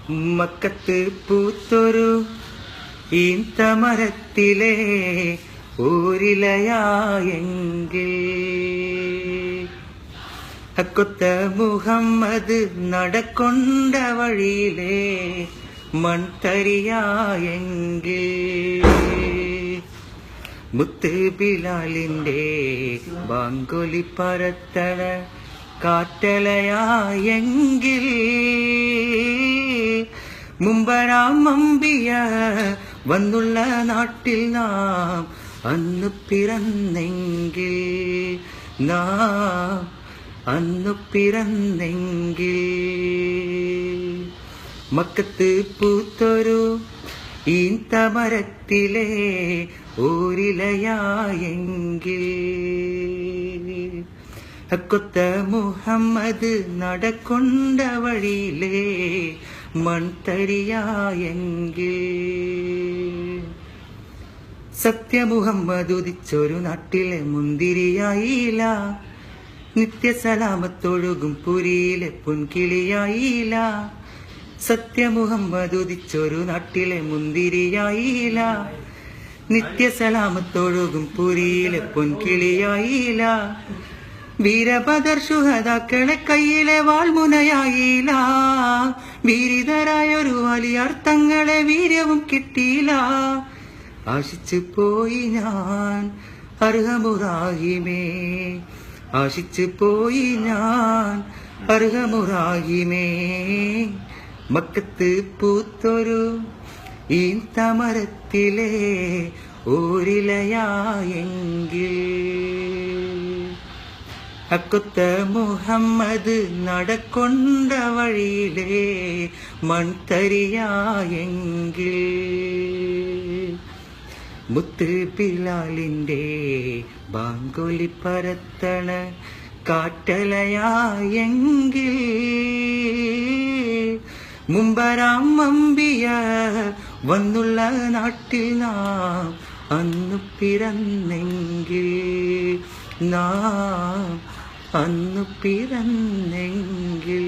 മക്കത്ത് പൂത്തൊരു ഈന്തമരത്തിലെ ഊരിലയായെങ്കിൽ ഹക്കൊത്ത മുഹമ്മദ് നടക്കൊണ്ട വഴിയിലെ മൺതരിയായെങ്കിൽ മുത്ത് ബിലാലിന്റെ ബാങ്കൊലി പരത്തണ കാറ്റലയായെങ്കിൽ മുമ്പരാം അമ്പിയ വന്നുള്ള നാട്ടിൽ നാം അന്ന് പിറന്നെങ്കിൽ നാം അന്ന് പിറന്നെങ്കിൽ മക്കത്ത് പൂത്തൊരു ഈന്തമരത്തിലെ ഊരിലയായെങ്കിൽ ഹക്കൊത്ത മുഹമ്മദ് നടക്കൊണ്ട വഴിയിലെ മൺതരിയായെങ്കിൽ സത്യമുഹമ്മദ് ഉദിച്ചൊരു നാട്ടിലെ മുന്തിരിയായില്ല നിത്യസലാമത്തൊഴുകും പുരിയിലെ പൊൻകിളിയായില്ല സത്യമുഹമ്മദ് ഉദിച്ചൊരു നാട്ടിലെ മുന്തിരിയായില്ല നിത്യസലാമത്തൊഴുകും പുരിയിലെ പൊൻകിളിയായില്ല വീരഭദർ ശുഹദാക്കളെ കയ്യിലെ വാൾമുനയായില്ല വീരിതരായൊരു വലിയാർ തങ്ങളെ വീര്യവും കിട്ടിയില്ല ആശിച്ചു പോയി ഞാൻ അർഹമുറാഹിമേ ആശിച്ചു പോയി ഞാൻ അർഹമുറാഹിമേ മക്കത്ത് പൂത്തൊരു ഈന്തമരത്തിലെ ഊരിലയായെങ്കിൽ ഹക്കൊത്ത മുഹമ്മദ് നടക്കൊണ്ട വഴിയിലെ മൺതരിയായെങ്കിൽ മുത്ത് ബിലാലിന്റെ ബാങ്കൊലി പരത്തണ കാറ്റലയായെങ്കിൽ മുമ്പരാം അമ്പിയ വന്നുള്ള നാട്ടിൽ നാം അന്ന് പിറന്നെങ്കിൽ നാം അന്ന് പിറന്നെങ്കിൽ